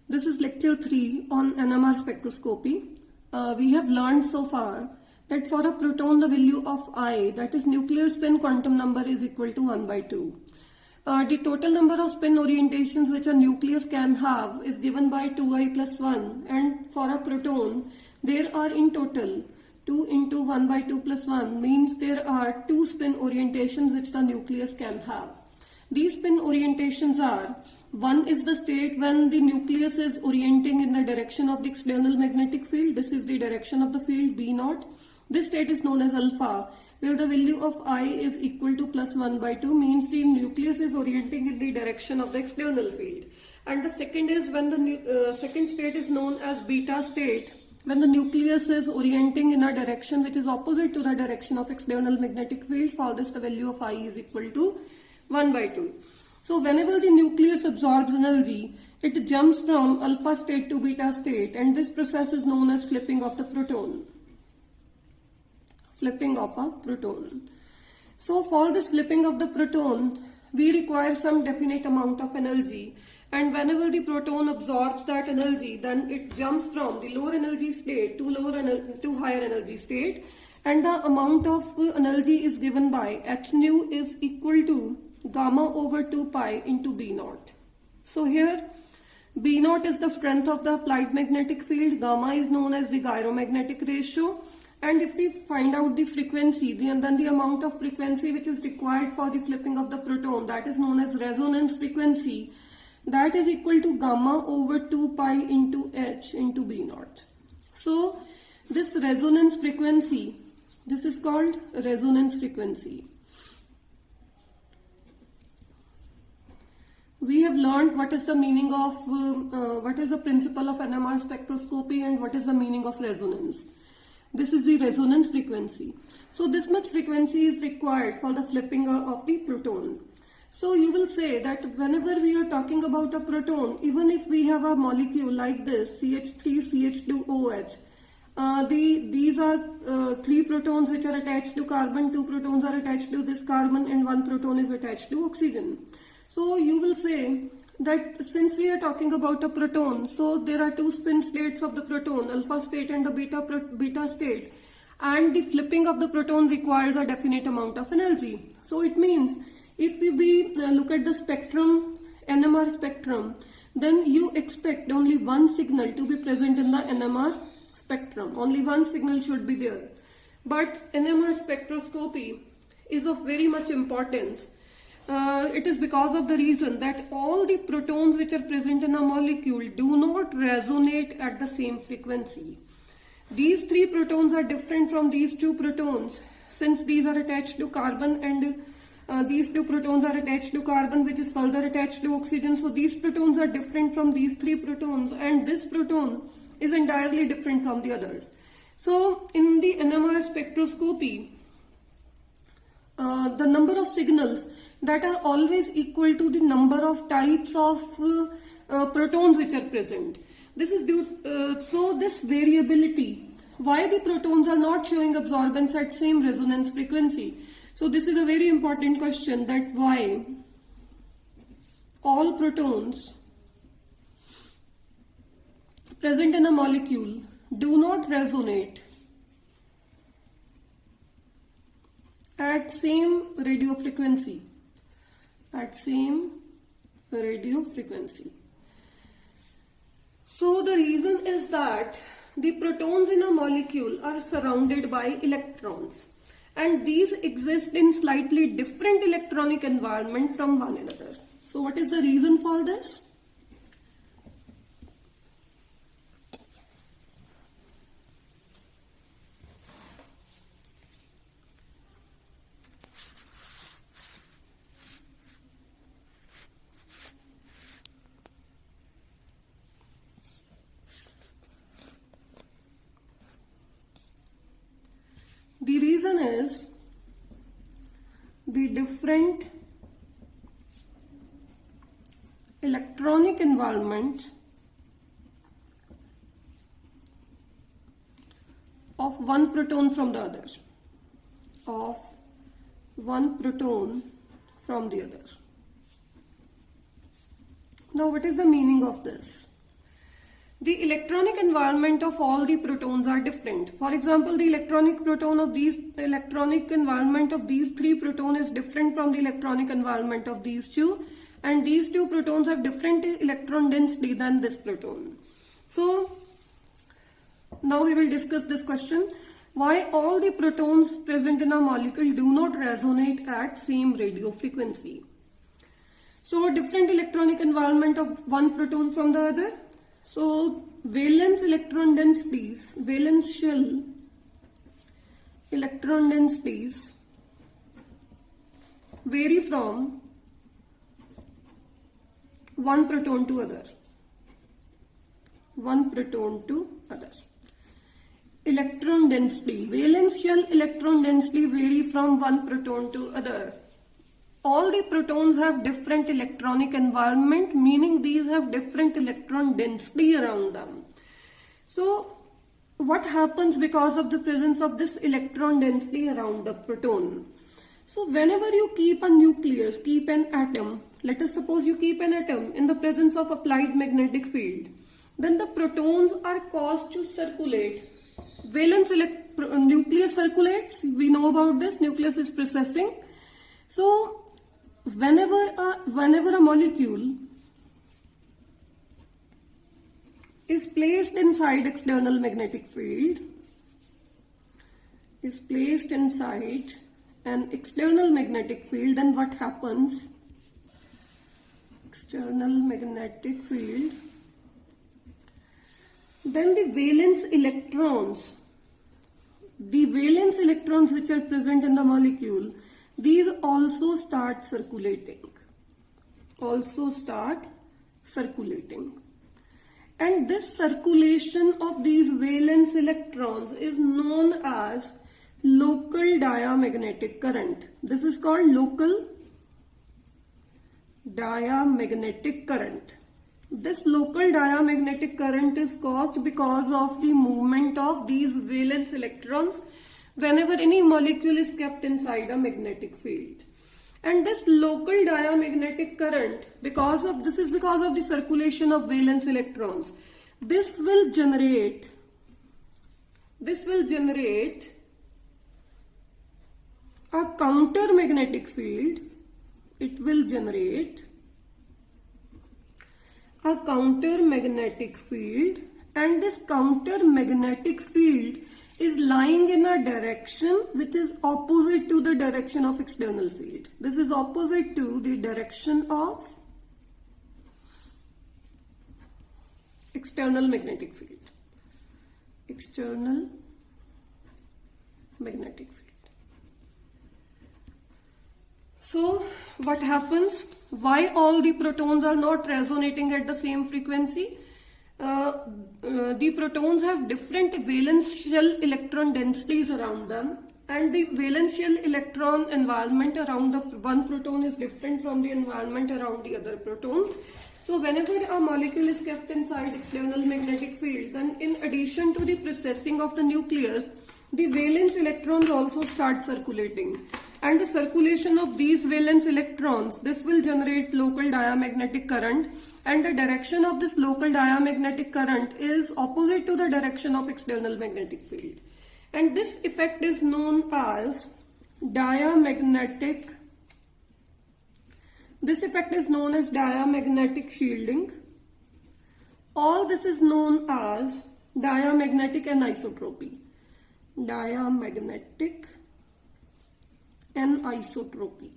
This is lecture 3 on NMR spectroscopy. We have learned so far that for a proton the value of I, that is nuclear spin quantum number, is equal to 1 by 2. The total number of spin orientations which a nucleus can have is given by 2I plus 1, and for a proton there are in total 2 into 1 by 2 plus 1 means there are 2 spin orientations which the nucleus can have. These spin orientations are: one is the state when the nucleus is orienting in the direction of the external magnetic field. This is the direction of the field B0. This state is known as alpha, where the value of I is equal to plus 1 by 2, means the nucleus is orienting in the direction of the external field. And the second is when the second state is known as beta state, when the nucleus is orienting in a direction which is opposite to the direction of external magnetic field. For this the value of I is equal to 1 by 2. So whenever the nucleus absorbs energy, it jumps from alpha state to beta state, and this process is known as flipping of the proton. Flipping of a proton. So for this flipping of the proton, we require some definite amount of energy, and whenever the proton absorbs that energy, then it jumps from the lower energy state to higher energy state, and the amount of energy is given by h nu is equal to gamma over 2 pi into B0. So here B0 is the strength of the applied magnetic field, gamma is known as the gyromagnetic ratio, and if we find out the frequency, then the amount of frequency which is required for the flipping of the proton, that is known as resonance frequency, that is equal to gamma over 2 pi into h into B0. So this resonance frequency, this is called resonance frequency. We have learned what is the meaning of, what is the principle of NMR spectroscopy and what is the meaning of resonance. This is the resonance frequency. So this much frequency is required for the flipping of the proton. So you will say that whenever we are talking about a proton, even if we have a molecule like this, CH3CH2OH, these are 3 protons which are attached to carbon, 2 protons are attached to this carbon, and 1 proton is attached to oxygen. So you will say that since we are talking about a proton, so there are 2 spin states of the proton, alpha state and the beta state, and the flipping of the proton requires a definite amount of energy. So it means if we look at the spectrum, NMR spectrum, then you expect only one signal to be present in the NMR spectrum. Only one signal should be there. But NMR spectroscopy is of very much importance. It is because of the reason that all the protons which are present in a molecule do not resonate at the same frequency. These 3 protons are different from these 2 protons, since these are attached to carbon, and these 2 protons are attached to carbon, which is further attached to oxygen. So these protons are different from these 3 protons, and this proton is entirely different from the others. So in the NMR spectroscopy, the number of signals that are always equal to the number of types of protons which are present. This is due, so this variability, why the protons are not showing absorbance at same resonance frequency. So this is a very important question, that why all protons present in a molecule do not resonate at same radio frequency. So the reason is that the protons in a molecule are surrounded by electrons, and these exist in slightly different electronic environment from one another. So what is the reason for this? The reason is the different electronic environments of one proton from the other. Now what is the meaning of this? the electronic environment of all the protons are different. For example, the electronic environment of these three protons is different from the electronic environment of these two, and these two protons have different electron density than this proton. So now we will discuss this question: why all the protons present in a molecule do not resonate at same radio frequency. So different electronic environment of one proton from the other. So valence electron densities, valence shell electron densities vary from one proton to other. One proton to other. Electron density, valence shell electron density vary from one proton to other. All the protons have different electronic environment, meaning these have different electron density around them. So what happens because of the presence of this electron density around the proton? So whenever you keep a nucleus, keep an atom, let us suppose you keep an atom in the presence of applied magnetic field, then the protons are caused to circulate. Valence nucleus circulates, we know about this, nucleus is precessing. So whenever a molecule is placed inside external magnetic field, an external magnetic field, then what happens? External magnetic field. Then the valence electrons which are present in the molecule, these also start circulating. And this circulation of these valence electrons is known as local diamagnetic current. This is called local diamagnetic current. This local diamagnetic current is caused because of the movement of these valence electrons whenever any molecule is kept inside a magnetic field. And this local diamagnetic current, because of the circulation of valence electrons, this will generate a counter magnetic field. It will generate a counter magnetic field, and this counter magnetic field is lying in a direction which is opposite to the direction of external field. This is opposite to the direction of external magnetic field. External magnetic field. So what happens? Why all the protons are not resonating at the same frequency? The protons have different valence shell electron densities around them, and the valence shell electron environment around the one proton is different from the environment around the other proton. So whenever a molecule is kept inside external magnetic field, then in addition to the precessing of the nucleus, the valence electrons also start circulating. And the circulation of these valence electrons, this will generate local diamagnetic current, and the direction of this local diamagnetic current is opposite to the direction of external magnetic field. And this effect is known as diamagnetic. This effect is known as diamagnetic shielding. All this is known as diamagnetic anisotropy. Diamagnetic anisotropy.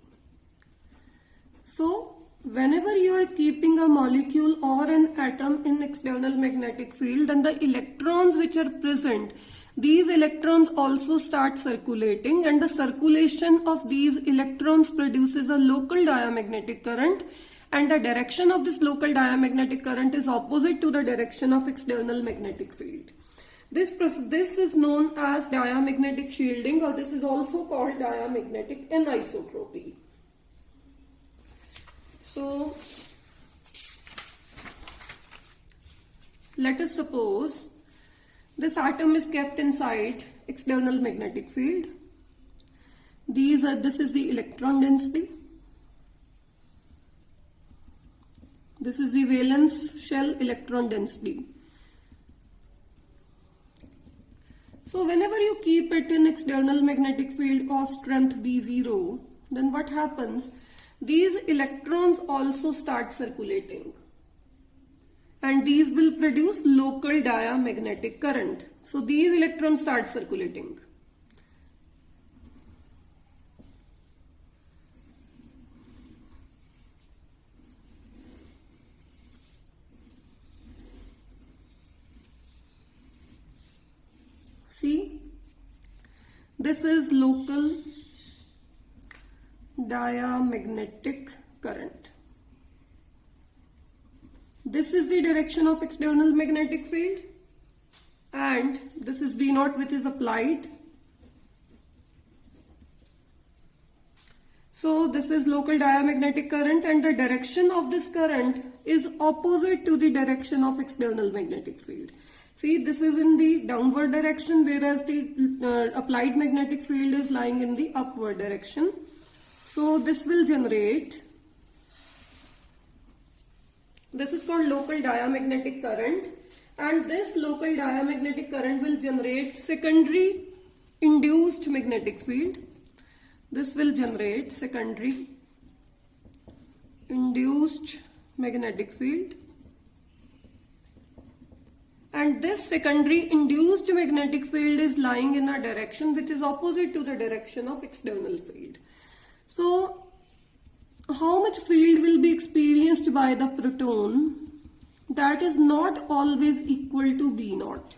So whenever you are keeping a molecule or an atom in external magnetic field, then the electrons which are present, these electrons also start circulating, and the circulation of these electrons produces a local diamagnetic current, and the direction of this local diamagnetic current is opposite to the direction of external magnetic field. This is known as diamagnetic shielding, or this is also called diamagnetic anisotropy. So let us suppose this atom is kept inside external magnetic field. This is the electron density. This is the valence shell electron density. So whenever you keep it in external magnetic field of strength B0, then what happens? These electrons also start circulating. And these will produce local diamagnetic current. So these electrons start circulating. See, this is local diamagnetic current. This is the direction of external magnetic field, and this is B0, which is applied. So this is local diamagnetic current, and the direction of this current is opposite to the direction of external magnetic field. See, this is in the downward direction, whereas the applied magnetic field is lying in the upward direction. So this will generate, this is called local diamagnetic current, and this local diamagnetic current will generate secondary induced magnetic field. This will generate secondary induced magnetic field. And this secondary induced magnetic field is lying in a direction which is opposite to the direction of external field. So, how much field will be experienced by the proton? That is not always equal to B naught.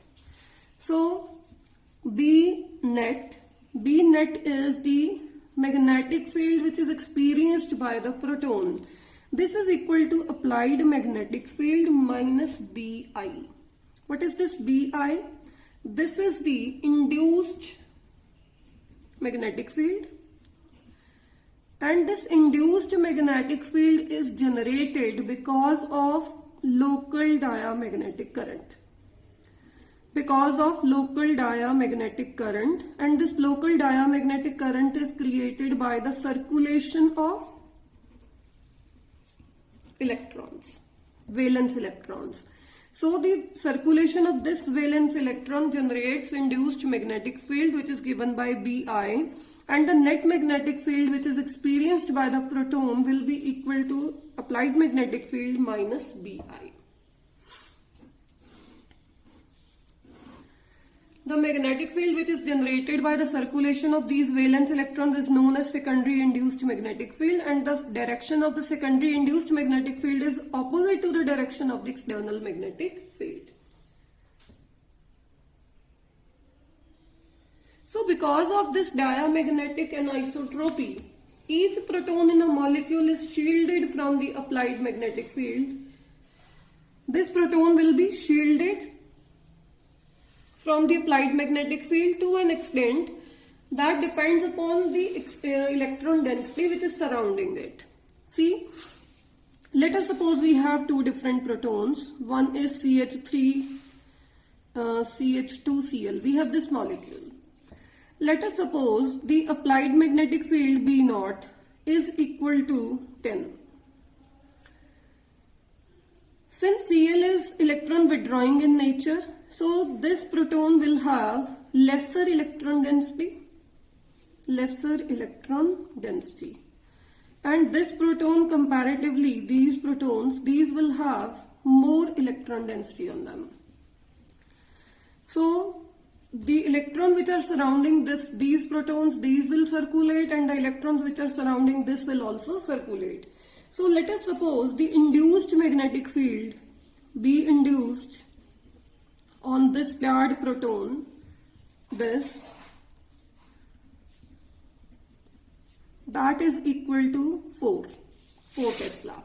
So, B net is the magnetic field which is experienced by the proton. This is equal to applied magnetic field minus Bi. What is this Bi? This is the induced magnetic field, and this induced magnetic field is generated because of local diamagnetic current. Because of local diamagnetic current, and this local diamagnetic current is created by the circulation of electrons, valence electrons. So the circulation of this valence electron generates induced magnetic field, which is given by Bi, and the net magnetic field which is experienced by the proton will be equal to applied magnetic field minus Bi. The magnetic field which is generated by the circulation of these valence electrons is known as secondary induced magnetic field, and the direction of the secondary induced magnetic field is opposite to the direction of the external magnetic field. So because of this diamagnetic anisotropy, each proton in a molecule is shielded from the applied magnetic field. This proton will be shielded from the applied magnetic field to an extent that depends upon the electron density which is surrounding it. See, let us suppose we have two different protons. One is CH3, CH2Cl. We have this molecule. Let us suppose the applied magnetic field B0 is equal to 10. Since Cl is electron withdrawing in nature, so this proton will have lesser electron density, and this proton comparatively, these protons, these will have more electron density on them. So the electrons which are surrounding these protons, these will circulate, and the electrons which are surrounding this will also circulate. So let us suppose the induced magnetic field be induced on this paired proton, this, that is equal to 4 Tesla.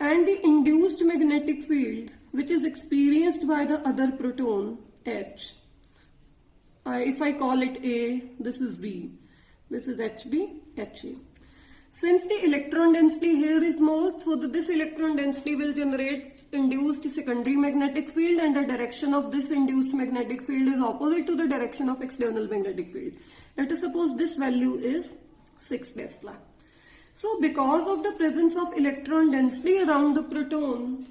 And the induced magnetic field which is experienced by the other proton, H, if I call it A, this is B, this is HB, HA. Since the electron density here is more, so that this electron density will generate induced secondary magnetic field, and the direction of this induced magnetic field is opposite to the direction of external magnetic field. Let us suppose this value is 6 Tesla. So because of the presence of electron density around the proton,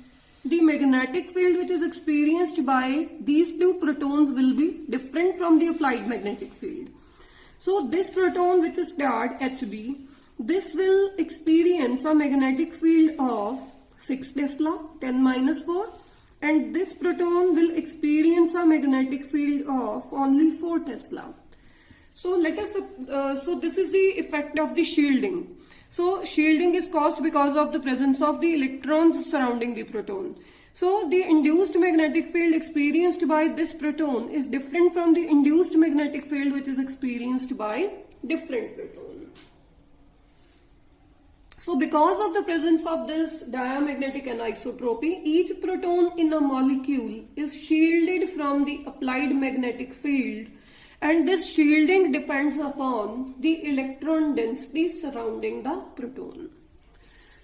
the magnetic field which is experienced by these two protons will be different from the applied magnetic field. So this proton which is starred HB, this will experience a magnetic field of 6 Tesla, 10-4, and this proton will experience a magnetic field of only 4 Tesla. So so this is the effect of the shielding. So shielding is caused because of the presence of the electrons surrounding the proton. So the induced magnetic field experienced by this proton is different from the induced magnetic field which is experienced by different proton. So because of the presence of this diamagnetic anisotropy, each proton in a molecule is shielded from the applied magnetic field, and this shielding depends upon the electron density surrounding the proton.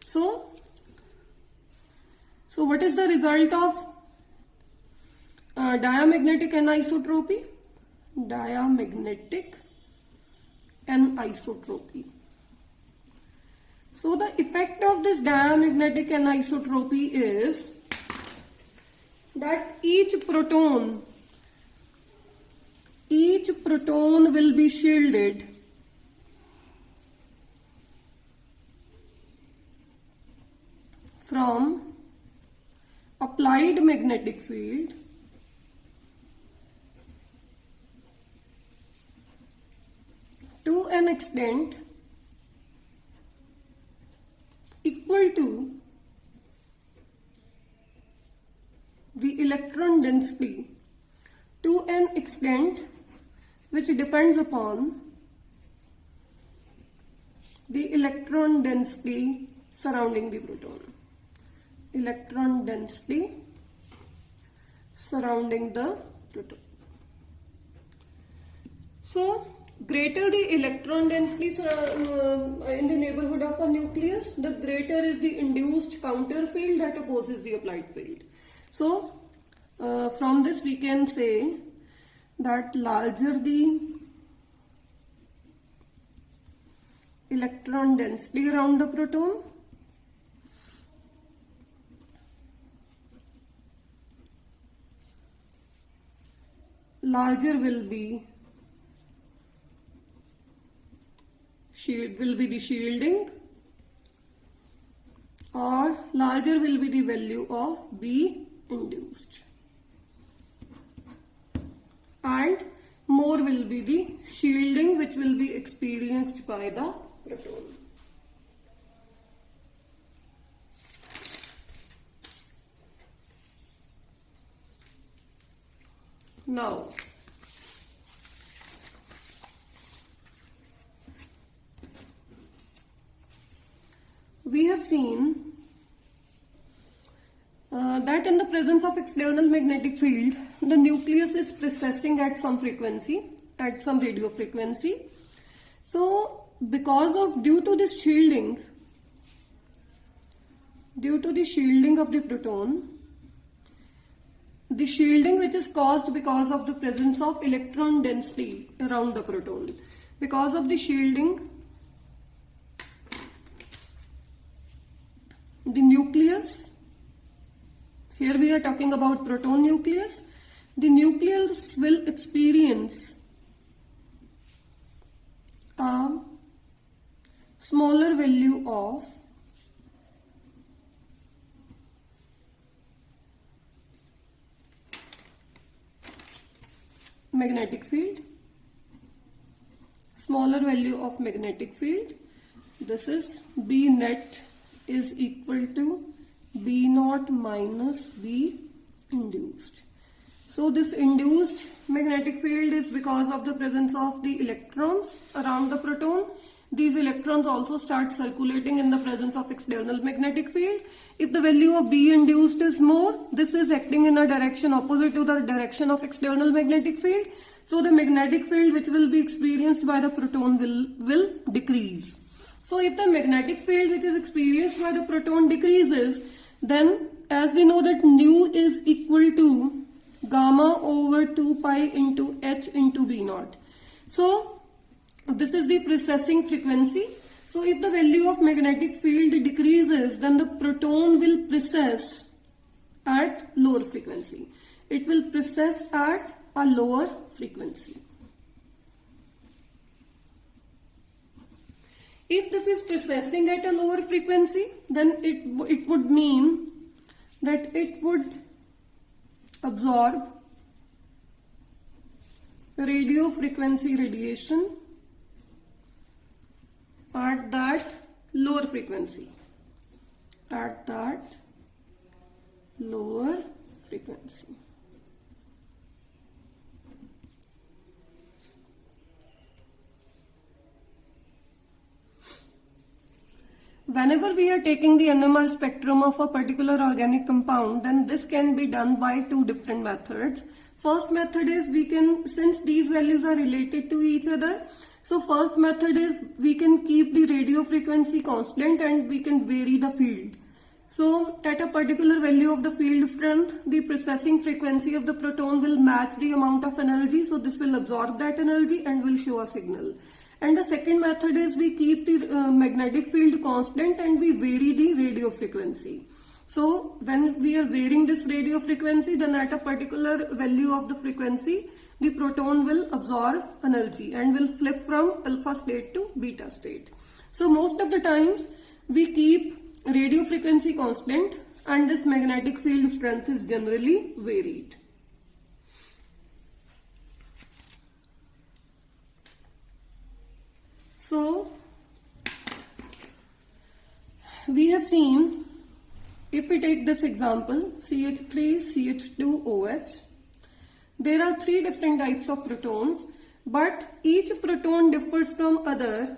So what is the result of diamagnetic anisotropy? Diamagnetic anisotropy. So the effect of this diamagnetic anisotropy is that each proton will be shielded from applied magnetic field to an extent equal to the electron density, to an extent which depends upon the electron density surrounding the proton. Electron density surrounding the proton. So, greater the electron density in the neighborhood of a nucleus, the greater is the induced counter field that opposes the applied field. So, from this we can say that larger the electron density around the proton, larger will be the shielding, or larger will be the value of B induced, and more will be the shielding which will be experienced by the proton. Now, we have seen that in the presence of external magnetic field, the nucleus is precessing at some frequency, at some radio frequency. So, due to the shielding of the proton, the shielding which is caused because of the presence of electron density around the proton, because of the shielding, the nucleus, here we are talking about proton nucleus, the nucleus will experience a smaller value of magnetic field, smaller value of magnetic field. This is B net is equal to B naught minus B induced. So this induced magnetic field is because of the presence of the electrons around the proton. These electrons also start circulating in the presence of external magnetic field. If the value of B induced is more, this is acting in a direction opposite to the direction of external magnetic field. So the magnetic field which will be experienced by the proton will decrease. So if the magnetic field which is experienced by the proton decreases, then as we know that nu is equal to gamma over 2 pi into h into B naught. So this is the precessing frequency. So if the value of magnetic field decreases, then the proton will precess at lower frequency. It will process at a lower frequency. If this is processing at a lower frequency, then it would mean that it would absorb radio frequency radiation at that lower frequency. At that lower frequency. Whenever we are taking the NMR spectrum of a particular organic compound, then this can be done by two different methods. First method is since these values are related to each other, so first method is we can keep the radio frequency constant and we can vary the field. So at a particular value of the field strength, the processing frequency of the proton will match the amount of energy, so this will absorb that energy and will show a signal. And the second method is we keep the magnetic field constant and we vary the radio frequency. So when we are varying this radio frequency, then at a particular value of the frequency, the proton will absorb energy and will flip from alpha state to beta state. So most of the times we keep radio frequency constant and this magnetic field strength is generally varied. So we have seen, if we take this example, CH3CH2OH, there are three different types of protons, but each proton differs from other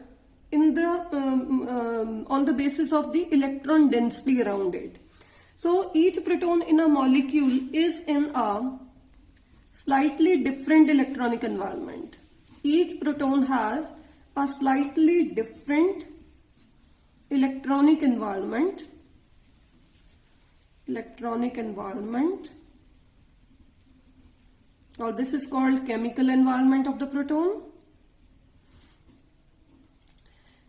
in the on the basis of the electron density around it. So each proton in a molecule is in a slightly different electronic environment. Each proton has a slightly different electronic environment, or this is called chemical environment of the proton.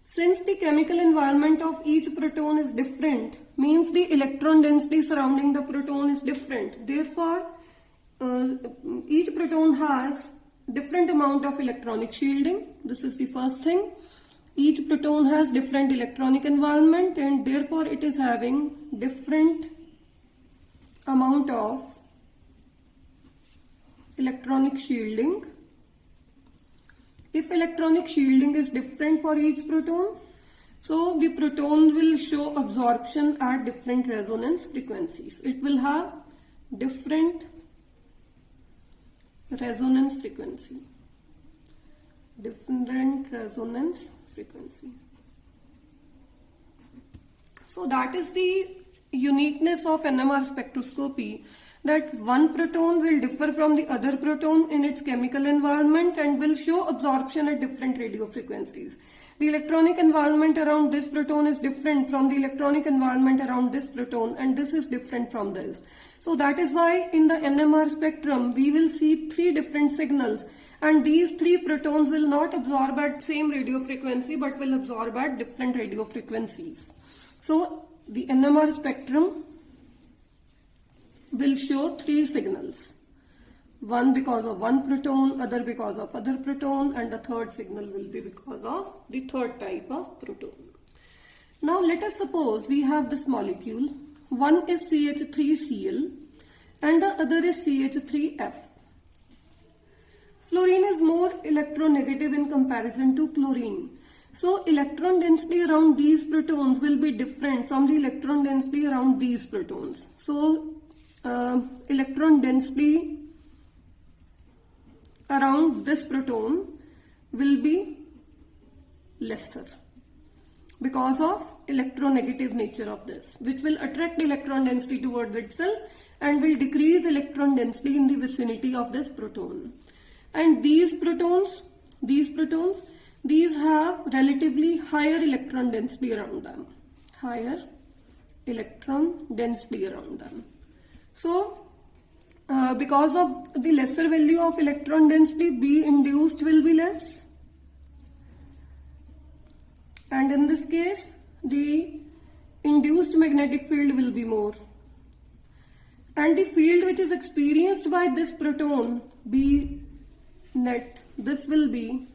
Since the chemical environment of each proton is different, means the electron density surrounding the proton is different. Therefore, each proton has different amount of electronic shielding. This is the first thing. Each proton has different electronic environment and therefore it is having different amount of electronic shielding. If electronic shielding is different for each proton, so the proton will show absorption at different resonance frequencies. It will have different resonance frequency. So that is the uniqueness of NMR spectroscopy, that one proton will differ from the other proton in its chemical environment and will show absorption at different radio frequencies. The electronic environment around this proton is different from the electronic environment around this proton, and this is different from this. So that is why in the NMR spectrum we will see three different signals, and these three protons will not absorb at same radio frequency but will absorb at different radio frequencies. So the NMR spectrum will show three signals. One because of one proton, other because of other proton, and the third signal will be because of the third type of proton. Now let us suppose we have this molecule. One is CH3Cl and the other is CH3F. Fluorine is more electronegative in comparison to chlorine. So electron density around these protons will be different from the electron density around these protons. So electron density around this proton will be lesser because of electronegative nature of this, which will attract electron density towards itself and will decrease electron density in the vicinity of this proton. And these protons have relatively higher electron density around them. So because of the lesser value of electron density, B induced will be less, and in this case the induced magnetic field will be more. and the field which is experienced by this proton B net, this will be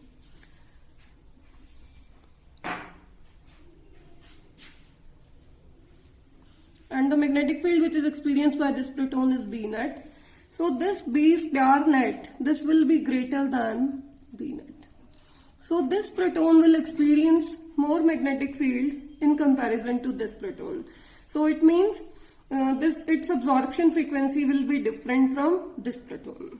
and the magnetic field which is experienced by this proton is B net. So this B star net, this will be greater than B net. So this proton will experience more magnetic field in comparison to this proton. So it means its absorption frequency will be different from this proton.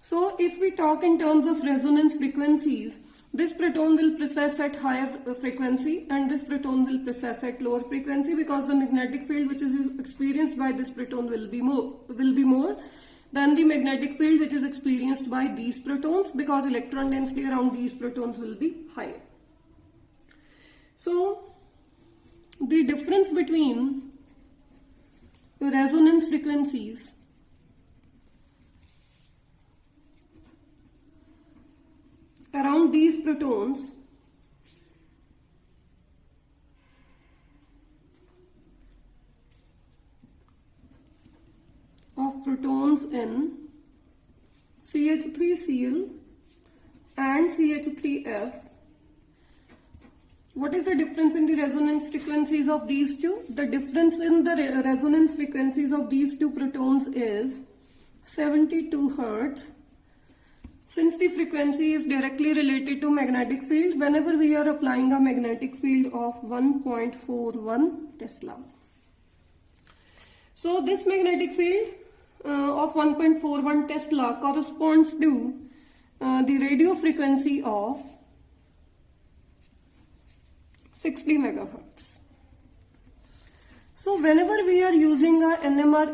So if we talk in terms of resonance frequencies, this proton will process at higher frequency and this proton will process at lower frequency, because the magnetic field which is experienced by this proton will be more than the magnetic field which is experienced by these protons, because electron density around these protons will be higher. So the difference between the resonance frequencies around these protons of protons in CH3Cl and CH3F. What is the difference in the resonance frequencies of these two? The difference in the resonance frequencies of these two protons is 72 Hertz. Since the frequency is directly related to magnetic field, whenever we are applying a magnetic field of 1.41 Tesla. So this magnetic field of 1.41 Tesla corresponds to the radio frequency of 60 megahertz. So whenever we are using a NMR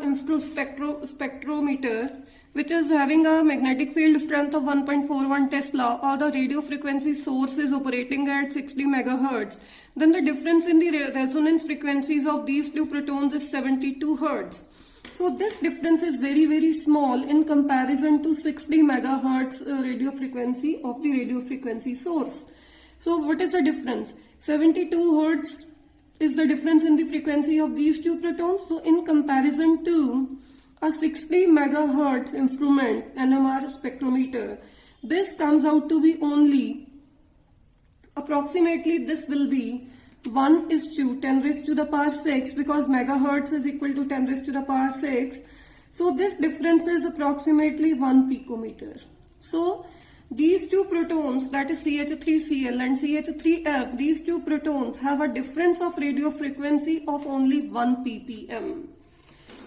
spectrometer which is having a magnetic field strength of 1.41 Tesla, or the radio frequency source is operating at 60 megahertz, then the difference in the resonance frequencies of these two protons is 72 Hertz. So this difference is very, very small in comparison to 60 megahertz radio frequency of the radio frequency source. So what is the difference? 72 Hertz is the difference in the frequency of these two protons. So in comparison to a 60 megahertz instrument, NMR spectrometer, this comes out to be only approximately, this will be 1:10 raised to the power 6, because megahertz is equal to 10 raised to the power 6. So this difference is approximately 1 picometer. So these two protons, that is CH3Cl and CH3F, these two protons have a difference of radio frequency of only 1 ppm.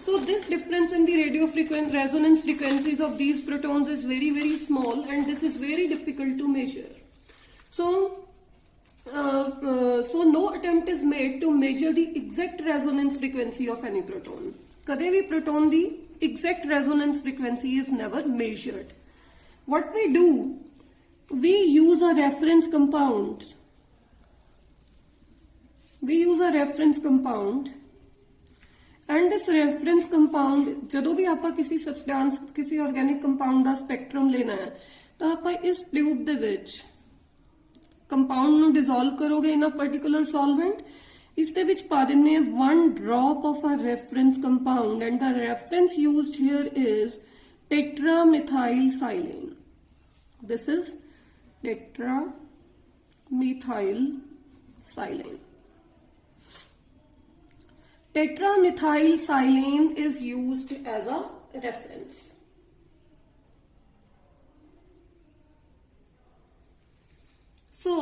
So this difference in the radio frequency, resonance frequencies of these protons is very, very small, and this is very difficult to measure. So no attempt is made to measure the exact resonance frequency of any proton. Kade bhi proton the exact resonance frequency is never measured. What we do, we use a reference compound. And this reference compound, ਜਦੋਂ ਵੀ ਆਪਾਂ ਕਿਸੇ substance, ਕਿਸੇ organic compound ਦਾ spectrum ਲੈਣਾ ਹੈ, ਤਾਂ ਆਪਾਂ ਇਸ tube ਦੇ ਵਿੱਚ ਕੰਪਾਊਂਡ ਨੂੰ ਡਿਸੋਲਵ ਕਰੋਗੇ ਇਨ ਅ ਪਾਰਟਿਕੂਲਰ ਸੋਲਵੈਂਟ, ਇਸ ਦੇ ਵਿੱਚ ਪਾ ਦਿੰਨੇ ਆ 1 drop of a reference compound, and the reference used here is tetramethylsilane. This is tetramethylsilane. Tetramethylsilane is used as a reference. So,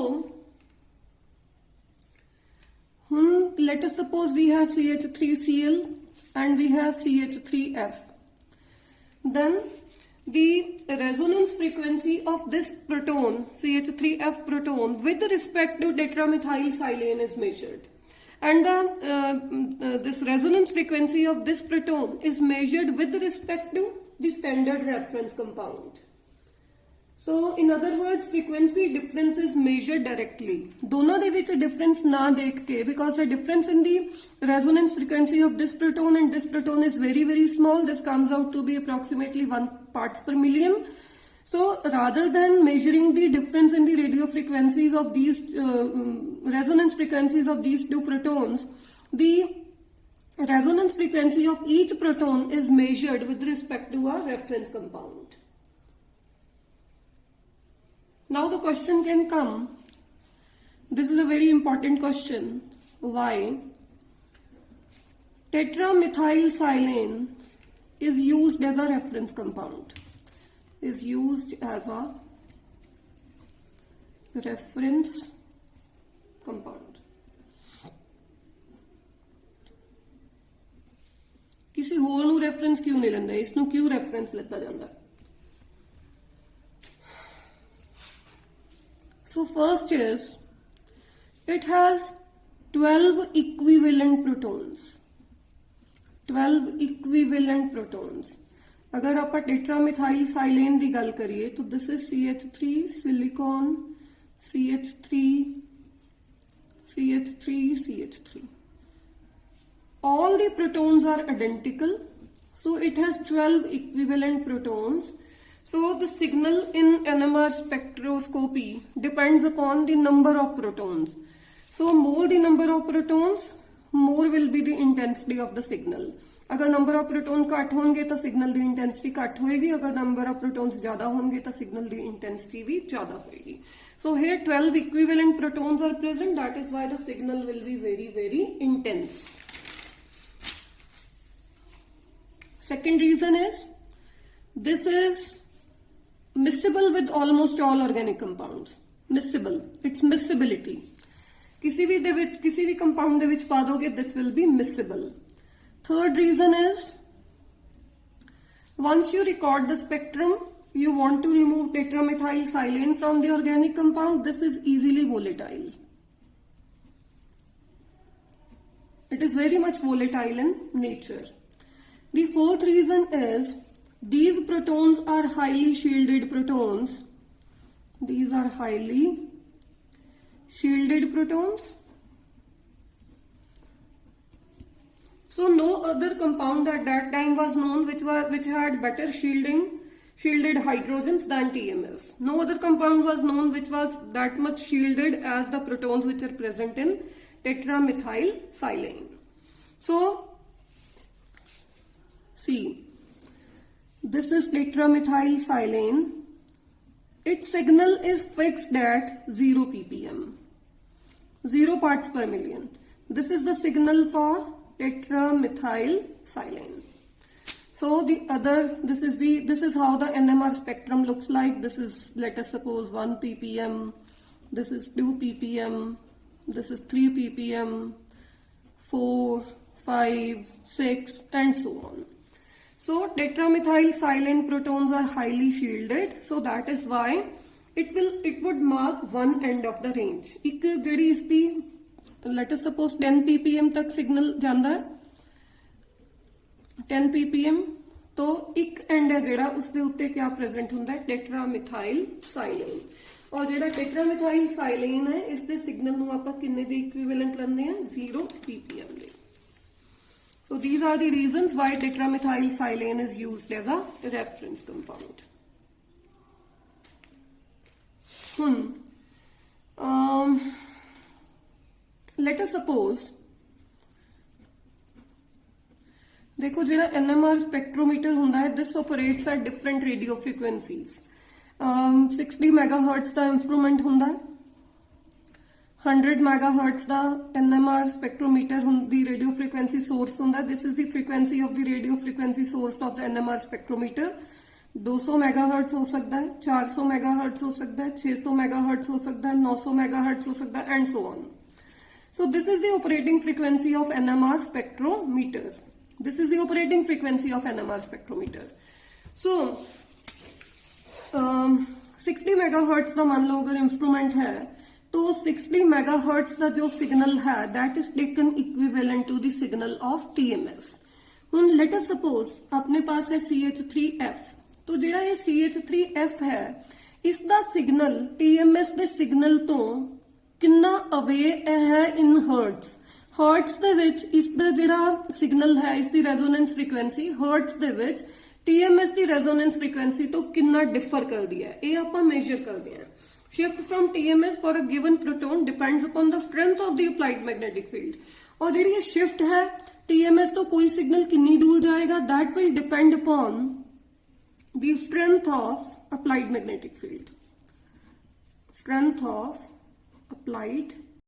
let us suppose we have CH3Cl and we have CH3F. Then the resonance frequency of this proton, CH3F proton, with respect to tetramethylsilane is measured. And this resonance frequency of this proton is measured with respect to the standard reference compound. So in other words, frequency difference is measured directly. दोनों दे विच difference ना देख के, because the difference in the resonance frequency of this proton and this proton is very, very small. This comes out to be approximately 1 parts per million. So rather than measuring the difference in the radio frequencies of these resonance frequencies of these two protons, the resonance frequency of each proton is measured with respect to a reference compound. Now the question can come, this is a very important question, why tetramethylsilane is used as a reference compound, is used as a reference compound. किसी होर नू reference क्यों नहीं लेंदे, इसनू क्यों reference लेता जाता? So first is, it has 12 equivalent protons. 12 equivalent protons. अगर आप टेट्रामिथाइलसाइलेन की गल करिए तो this is CH3 silicon CH3 CH3 CH3. All the protons are identical, so it has 12 equivalent protons. So the signal in NMR spectroscopy depends upon the number of protons. So more the number of protons, more will be the intensity of the signal. अगर number of proton घट होंगे तो signal की intensity घट होएगी, अगर number of protons ज्यादा होंगे तो सिग्नल की इंटेंसिटी भी ज्यादा होएगी. So here 12 equivalent protons are present, that is why the signal will be very, very intense. Second reason is, this is miscible with almost all organic compounds. Miscible, its miscibility. किसी भी compound दे विच पा दोगे, this will be miscible. Third reason is, once you record the spectrum, you want to remove tetramethylsilane from the organic compound, this is easily volatile. It is very much volatile in nature. The fourth reason is, these protons are highly shielded protons. These are highly shielded protons. So no other compound at that time was known which had better shielded hydrogens than TMS. No other compound was known which was that much shielded as the protons which are present in tetramethylsilane. So see, this is tetramethylsilane. Its signal is fixed at 0 ppm, 0 parts per million. This is the signal for tetramethylsilane. So this is how the NMR spectrum looks like. This is, let us suppose, 1 ppm. This is 2 ppm. This is 3 ppm, 4, 5, 6, and so on. So tetramethylsilane protons are highly shielded, so that is why it would mark one end of the range. एक JD इसकी, let us suppose 10 ppm तक signal जाता है, 10 ppm, तो एक and है जेड़ा उसके उत्ते क्या प्रेजेंट होता है, टेट्रामिथाइलसाइलेन. और जेड़ा टेट्रामिथाइलसाइलेन है, इसके सिग्नल नू आपां किन्ने दे इक्विवेलेंट लैंदे हैं, 0 ppm they. So these are the reasons why tetramethylsilane is used as a reference compound. Let us suppose, देखो जेड़ा NMR spectrometer हुंदा है, this operates at different radio frequencies. 60 megahertz का इंस्ट्रूमेंट हुंदा है, 100 megahertz the NMR spectrometer the radio frequency source ਹੁੰਦਾ. This is the frequency of the radio frequency source of the NMR spectrometer. 200 megahertz हो सकता है, 400 megahertz हो सकता है, 600 megahertz हो सकता है, 900 megahertz हो सकता है, and so on. So this is the operating frequency of NMR spectrometer. This is the operating frequency of NMR spectrometer. So 60 megahertz का मान लो अगर इंस्ट्रूमेंट है, तो 60 मेगाहर्ट्ज का जो सिग्नल है, that is taken equivalent to the signal of TMS. हुन let us suppose अपने पास है CH3F, तो जेड़ा ये CH3F है, इसका सिग्नल TMS के सिग्नल तो कितना अवे है इन हर्ट्ज. हर्ट्ज दे विच इसदा जेड़ा सिग्नल है, इसकी रेजोनेंस फ्रीक्वेंसी हर्ट्ज दे विच TMS की रेजोनेंस फ्रीक्वेंसी तो कितना डिफर कर दिया है, ये आपां मेजर करते हैं. Shift from TMS for a given proton depends upon the strength of the applied magnetic field. और जेडी ये शिफ्ट है TMS तो कोई सिग्नल कितनी दूर जाएगा, that will depend upon the strength of applied magnetic field, strength of applied